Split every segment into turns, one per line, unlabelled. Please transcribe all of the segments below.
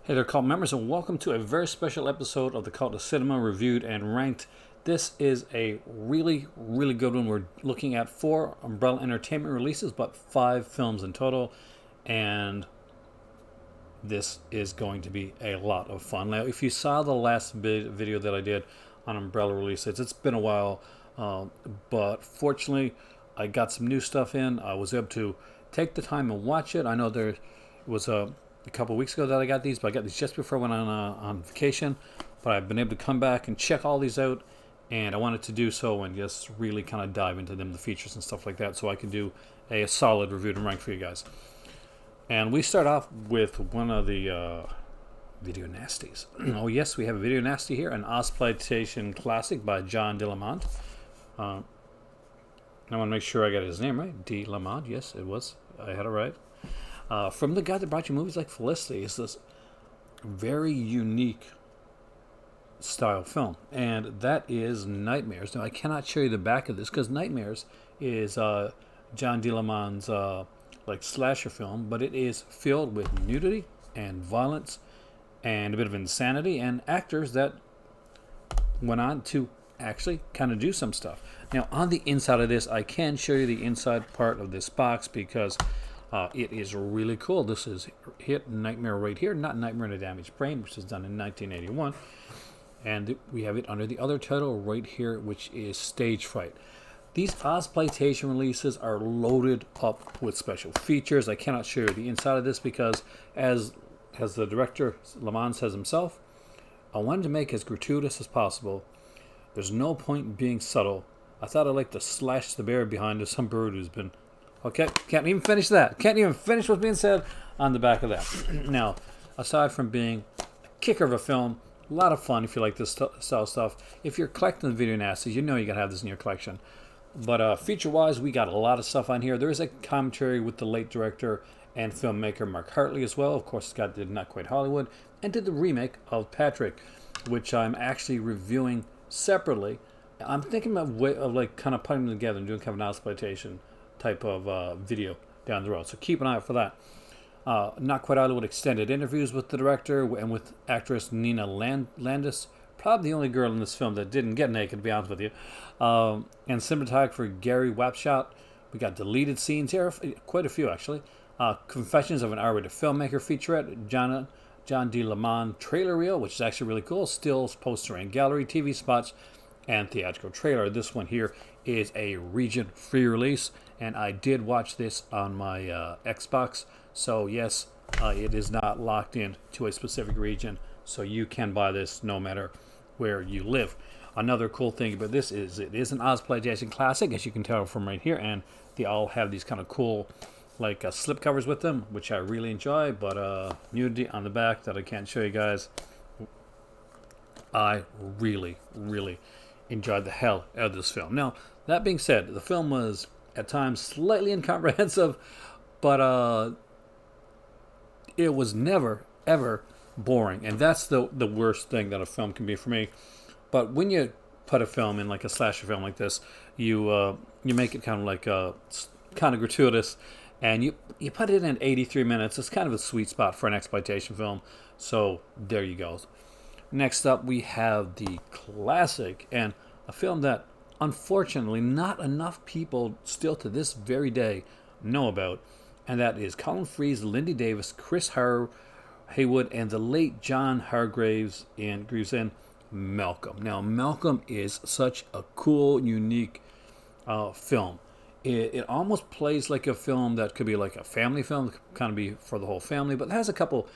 Hey there, cult members, and welcome to a very special episode of the Cult of Cinema Reviewed and Ranked. This is a really, really good one. We're looking at 4 Umbrella Entertainment releases, but 5 films in total, and this is going to be a lot of fun. Now, if you saw the last video that I did on Umbrella releases, it's been a while, but fortunately, I got some new stuff in. I was able to take the time and watch it. I know there was a couple of weeks ago that I got these, but I got these just before I went on vacation. But I've been able to come back and check all these out, and I wanted to do so and just really kind of dive into them, the features and stuff like that, so I can do a solid review and rank for you guys. And we start off with one of the Video Nasties. Oh yes, we have a Video Nasty here, an Ozploitation classic by John DeLamont. I want to make sure I got his name right. DeLamont, yes, it was. I had it right. From the guy that brought you movies like Felicity, is this very unique style film, and that is Nightmares. Now, I cannot show you the back of this because Nightmares is John DeLamont's like slasher film, but it is filled with nudity and violence and a bit of insanity and actors that went on to actually kind of do some stuff. Now, on the inside of this, I can show you the inside part of this box because it is really cool. This is Hit Nightmare right here, not Nightmare in a Damaged Brain, which was done in 1981. And we have it under the other title right here, which is Stage Fright. These Ozploitation releases are loaded up with special features. I cannot show you the inside of this because, as the director Lamont says himself, I wanted to make it as gratuitous as possible. There's no point being subtle. I thought I'd like to slash the bear behind some bird who's been... Okay, can't even finish that. Can't even finish what's being said on the back of that. Now, aside from being a kicker of a film, a lot of fun if you like this style stuff. If you're collecting the Video Nasties, you know you gotta have this in your collection. But feature-wise, we got a lot of stuff on here. There is a commentary with the late director and filmmaker Mark Hartley as well. Of course, Scott did Not Quite Hollywood and did the remake of Patrick, which I'm actually reviewing separately. I'm thinking of like kind of putting them together and doing kind of an exploitation type of video down the road. So keep an eye out for that. Not Quite Hollywood extended interviews with the director and with actress Nina Landis, probably the only girl in this film that didn't get naked, to be honest with you. And cinematographer Gary Wapshot. We got deleted scenes here, quite a few actually. Confessions of an R-rated filmmaker featurette, John DeLamont trailer reel, which is actually really cool. Stills, poster and gallery, TV spots, and theatrical trailer. This one here is a region free release, and I did watch this on my Xbox. So yes, it is not locked in to a specific region, so you can buy this no matter where you live. Another cool thing about this is it is an Ozploitation classic, as you can tell from right here, and they all have these kind of cool like slip covers with them, which I really enjoy, but nudity on the back that I can't show you guys. I really, really enjoyed the hell out of this film. Now, that being said, the film was at times slightly incomprehensive, but it was never, ever boring. And that's the worst thing that a film can be for me. But when you put a film in like a slasher film like this, you make it kind of like kind of gratuitous, and you put it in 83 minutes. It's kind of a sweet spot for an exploitation film. So there you go. Next up, we have the classic, and a film that unfortunately not enough people still to this very day know about, and that is Colin Freese, Lindy Davis, Chris Haywood, and the late John Hargreaves in Malcolm. Now, Malcolm is such a cool, unique film. It almost plays like a film that could be like a family film, kind of be for the whole family, but it has a couple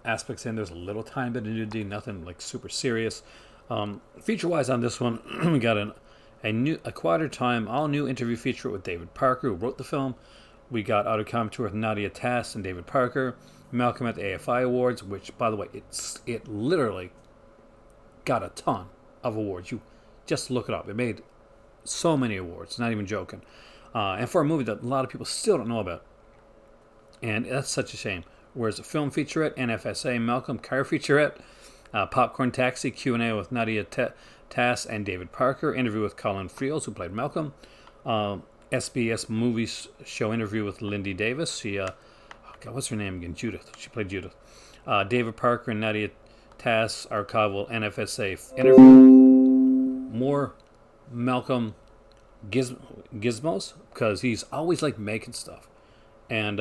aspects in. There's a little tiny bit of nudity, nothing like super serious. Feature-wise on this one, we got a Quieter Time, all-new interview feature with David Parker, who wrote the film. We got audio commentary with Nadia Tass and David Parker. Malcolm at the AFI Awards, which, by the way, it literally got a ton of awards. You just look it up. It made so many awards, not even joking. And for a movie that a lot of people still don't know about. And that's such a shame. Whereas a film featurette, NFSA, Malcolm, car featurette, Popcorn Taxi, Q&A with Nadia Tass and David Parker, interview with Colin Freese, who played Malcolm, SBS Movies Show interview with Lindy Davis. She God, what's her name again? Judith. She played Judith. David Parker and Nadia Tass archival NFSA interview. More Malcolm Gizmos, because he's always like making stuff. And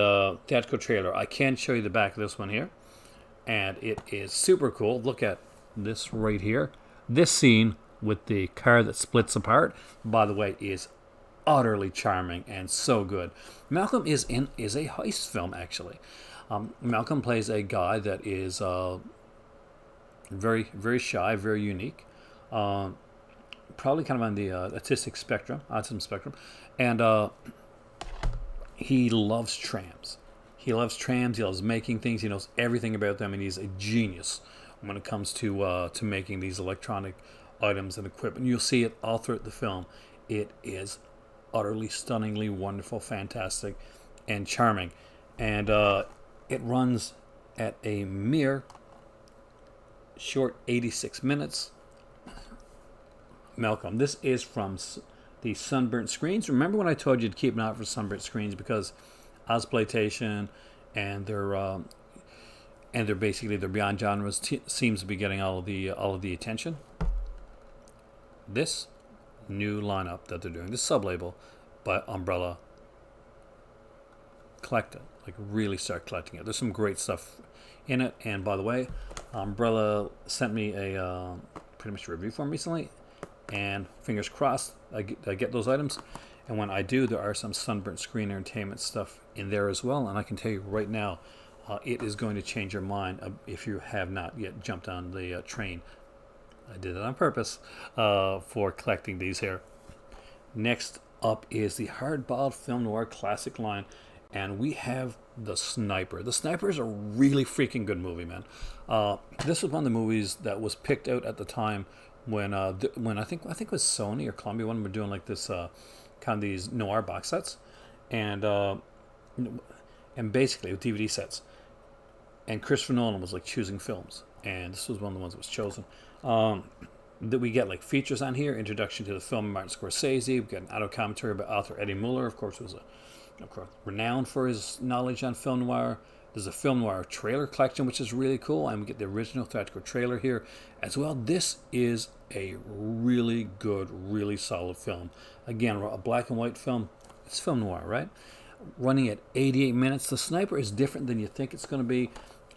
theatrical trailer. I can show you the back of this one here, and it is super cool. Look at this right here. This scene with the car that splits apart, by the way, is utterly charming and so good. Malcolm is a heist film, actually. Malcolm plays a guy that is very, very shy, very unique. Probably kind of on the autism spectrum, and he loves trams. He loves trams. He loves making things. He knows everything about them, and he's a genius when it comes to making these electronic items and equipment. You'll see it all throughout the film. It is utterly, stunningly wonderful, fantastic, and charming, and it runs at a mere short 86 minutes. Malcolm. This is from the Sunburnt Screens. Remember when I told you to keep an eye out for Sunburnt Screens, because Ozploitation and their basically their Beyond Genres seems to be getting all of the attention. This new lineup that they're doing, this sub-label by Umbrella, collect it. Like, really start collecting it. There's some great stuff in it. And by the way, Umbrella sent me a pretty much a review for them recently, and fingers crossed I get those items. And when I do, there are some Sunburnt Screen Entertainment stuff in there as well. And I can tell you right now, it is going to change your mind if you have not yet jumped on the train. I did it on purpose for collecting these here. Next up is the Hardboiled Film Noir Classic line, and we have The Sniper. The Sniper is a really freaking good movie, man. This was one of the movies that was picked out at the time when I think it was Sony or Columbia when we were doing like this kind of these noir box sets, and basically with DVD sets. And Christopher Nolan was like choosing films, and this was one of the ones that was chosen. That we get like features on here, introduction to the film of Martin Scorsese. We get an auto commentary by author Eddie Muller, of course, renowned for his knowledge on film noir. There's a film noir trailer collection, which is really cool, and we get the original theatrical trailer here as well. This is a really good, really solid film. Again, a black and white film. It's film noir, right? Running at 88 minutes. The Sniper is different than you think it's going to be.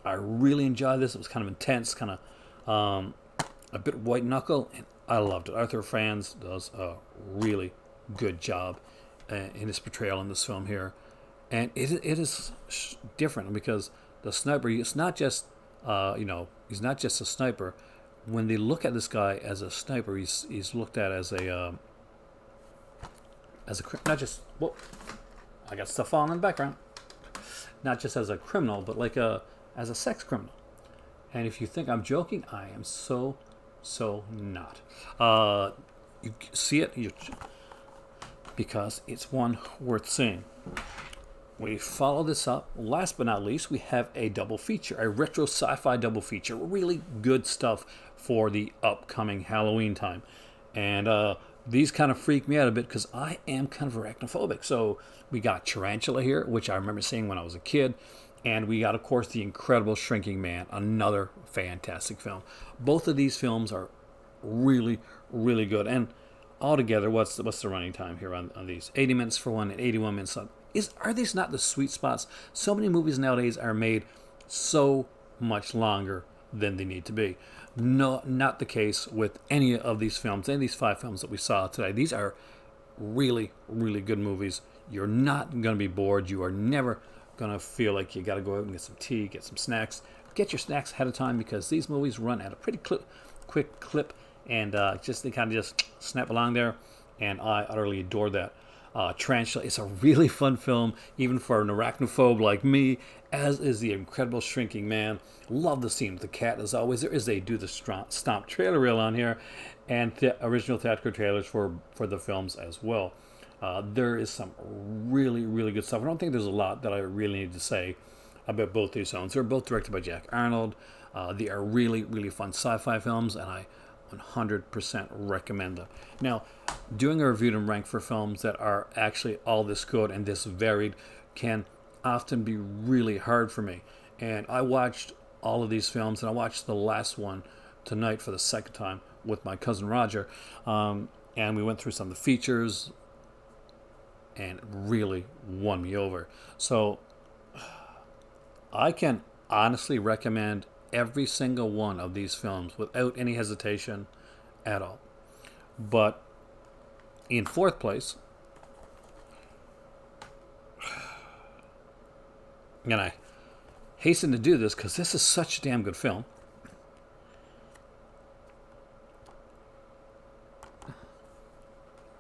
I really enjoyed this. It was kind of intense, kind of a bit white knuckle, and I loved it. Arthur Franz does a really good job in his portrayal in this film here, and it is different because the sniper, it's not just he's not just a sniper. When they look at this guy as a sniper, he's looked at as a not just, whoa, I got stuff falling in the background, not just as a criminal, but like as a sex criminal. And if you think I'm joking, I am so not. You see it because it's one worth seeing. We follow this up. Last but not least, we have a double feature, a retro sci-fi double feature. Really good stuff for the upcoming Halloween time. And these kind of freak me out a bit because I am kind of arachnophobic. So we got Tarantula here, which I remember seeing when I was a kid. And we got, of course, The Incredible Shrinking Man, another fantastic film. Both of these films are really, really good. And altogether, what's the running time here on these? 80 minutes for one and 81 minutes on. Are these not the sweet spots? So many movies nowadays are made so much longer than they need to be. No, not the case with any of these films, any of these 5 films that we saw today. These are really, really good movies. You're not going to be bored. You are never going to feel like you got to go out and get some tea, get some snacks. Get your snacks ahead of time because these movies run at a pretty quick clip, and they kind of just snap along there, and I utterly adore that. Tarantula is a really fun film, even for an arachnophobe like me, as is The Incredible Shrinking Man. Love the scene with the cat, as always. There is a Do the Stomp trailer reel on here, and the original theatrical trailers for the films as well. There is some really, really good stuff. I don't think there's a lot that I really need to say about both these films. They're both directed by Jack Arnold. They are really, really fun sci-fi films, and I 100% recommend them. Now, doing a review and rank for films that are actually all this good and this varied can often be really hard for me. And I watched all of these films, and I watched the last one tonight for the second time with my cousin Roger. And we went through some of the features, and it really won me over. So I can honestly recommend every single one of these films without any hesitation at all. But in fourth place, and I hasten to do this because this is such a damn good film,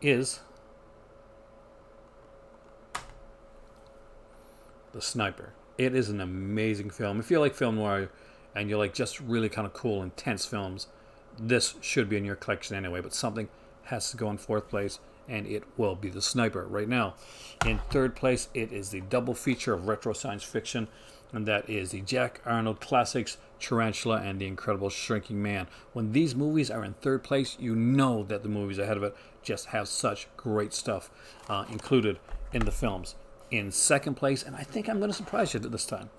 is The Sniper. It is an amazing film. If you like film noir and you like just really kind of cool, intense films, this should be in your collection anyway. But something has to go in fourth place, and it will be The Sniper right now. In third place, it is the double feature of retro science fiction, and that is the Jack Arnold classics Tarantula and The Incredible Shrinking Man. When these movies are in third place, you know that the movies ahead of it just have such great stuff included in the films. In second place, and I think I'm going to surprise you this time,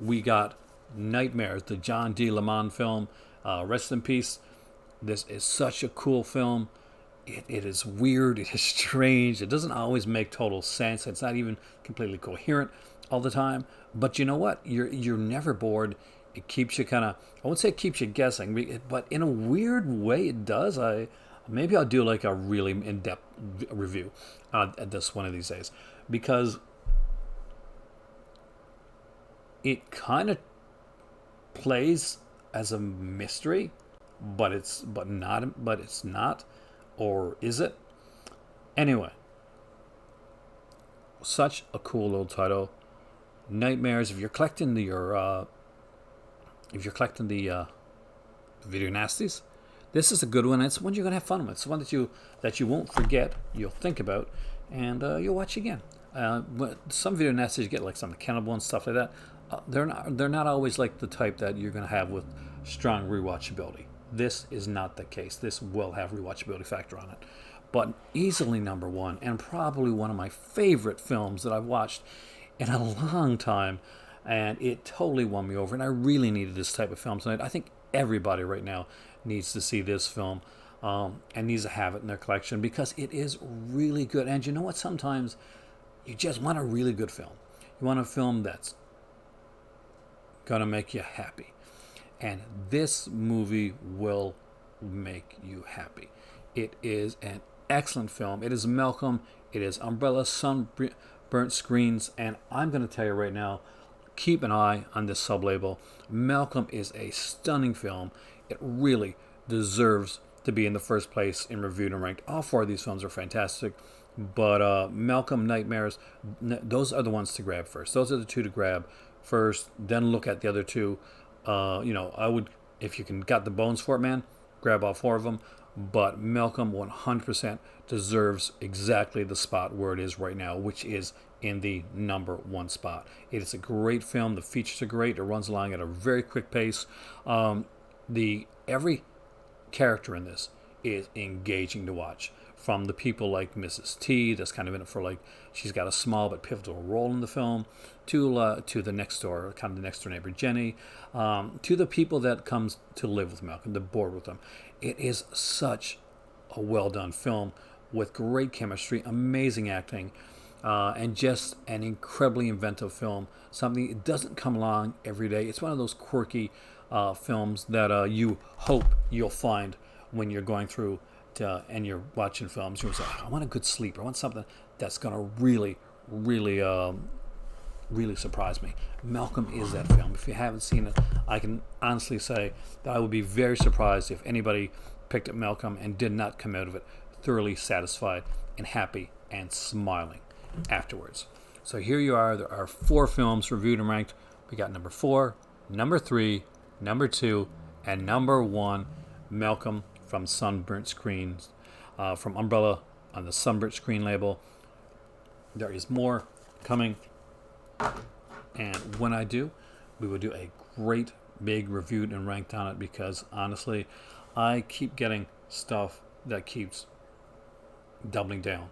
we got Nightmares, the John D. Lemon film. Rest in peace. This is such a cool film. It is weird. It is strange. It doesn't always make total sense. It's not even completely coherent all the time. But you know what? You're never bored. It keeps you kind of, I won't say it keeps you guessing, but in a weird way it does. Maybe I'll do like a really in-depth review at this one of these days, because it kind of plays as a mystery, but it's not, or is it? Anyway, such a cool little title, Nightmares. If you're collecting the video nasties, this is a good one. It's one you're gonna have fun with. It's one that you won't forget. You'll think about, and you'll watch again. But some video nasties you get, like some Cannibal and stuff like that. They're not always like the type that you're gonna have with strong rewatchability. This is not the case. This will have rewatchability factor on it. But easily number one, and probably one of my favorite films that I've watched in a long time, and it totally won me over. And I really needed this type of film tonight. I think everybody right now needs to see this film and needs to have it in their collection, because it is really good. And you know what? Sometimes you just want a really good film. You want a film that's gonna make you happy, and this movie will make you happy. It is an excellent film. It is Malcolm. It is Umbrella Sunburnt Screens, and I'm going to tell you right now, keep an eye on this sub-label. Malcolm is a stunning film. It really deserves to be in the first place in Reviewed and Ranked. All four of these films are fantastic, but Malcolm, Nightmares, those are the ones to grab first. Those are the two to grab first, then look at the other two. I would, if you can got the bones for it, man, grab all four of them. But Malcolm 100% deserves exactly the spot where it is right now, which is in the number one spot. It is a great film. The features are great. It runs along at a very quick pace. Every character in this is engaging to watch. From the people like Mrs. T, that's kind of in it for, like, she's got a small but pivotal role in the film, to the next door, kind of the next door neighbor Jenny, to the people that comes to live with Malcolm, the board with him. It is such a well done film with great chemistry, amazing acting, and just an incredibly inventive film. Something that doesn't come along every day. It's one of those quirky films that you hope you'll find when you're going through and you're watching films. You're like, I want a good sleep. I want something that's going to really, really, really surprise me. Malcolm is that film. If you haven't seen it, I can honestly say that I would be very surprised if anybody picked up Malcolm and did not come out of it thoroughly satisfied and happy and smiling afterwards. So here you are. There are four films reviewed and ranked. We got number 4, number 3, number 2, and number 1, Malcolm from Sunburnt Screens, from Umbrella on the Sunburnt Screen label. There is more coming, and when I do, we will do a great big reviewed and ranked on it, because honestly, I keep getting stuff that keeps doubling down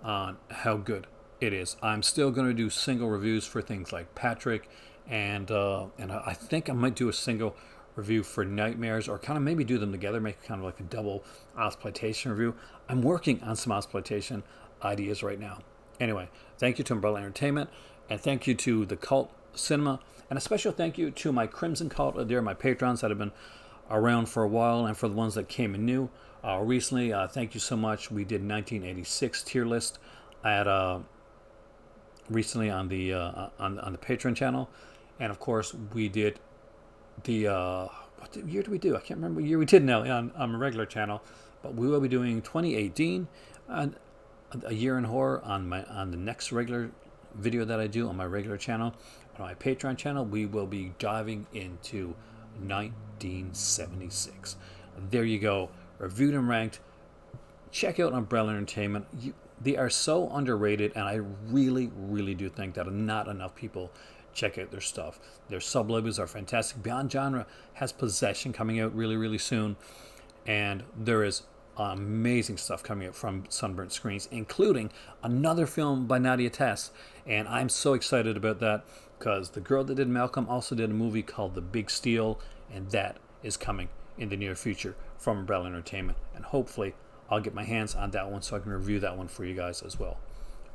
on how good It is. I'm still going to do single reviews for things like Patrick, and I think I might do a single review for Nightmares, or kind of maybe do them together, make kind of like a double exploitation review. I'm working on some exploitation ideas right now. Anyway, thank you to Umbrella Entertainment, and thank you to the Cult Cinema, and a special thank you to my Crimson Cult. They're my patrons that have been around for a while, and for the ones that came in new recently. Thank you so much. We did 1986 tier list at recently on the Patreon channel, and of course we did the what year did we do? I can't remember what year we did now on a regular channel, but we will be doing 2018, a year in horror on the next regular video that I do on my regular channel. On my Patreon channel, we will be diving into 1976. There you go, reviewed and ranked. Check out Umbrella Entertainment. They are so underrated, and I really, really do think that not enough people check out their stuff. Their sub-labels are fantastic. Beyond Genre has Possession coming out really, really soon, and there is amazing stuff coming out from Sunburnt Screens, including another film by Nadia Tess, and I'm so excited about that because the girl that did Malcolm also did a movie called The Big Steal, and that is coming in the near future from Umbrella Entertainment, and hopefully I'll get my hands on that one so I can review that one for you guys as well.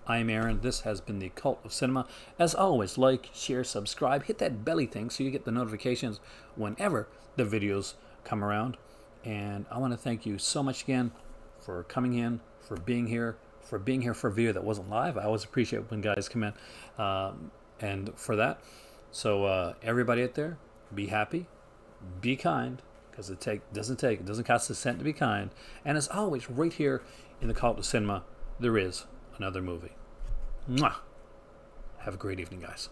I am Aaron. This has been the Cult of Cinema. As always, like, share, subscribe, hit that belly thing so you get the notifications whenever the videos come around. And I want to thank you so much again for coming in, for being here for a video that wasn't live. I always appreciate when guys come in, and for that. So everybody out there, be happy, be kind, because it doesn't cost a cent to be kind. And as always, right here in the Cult of Cinema, there is another movie. Mwah! Have a great evening, guys.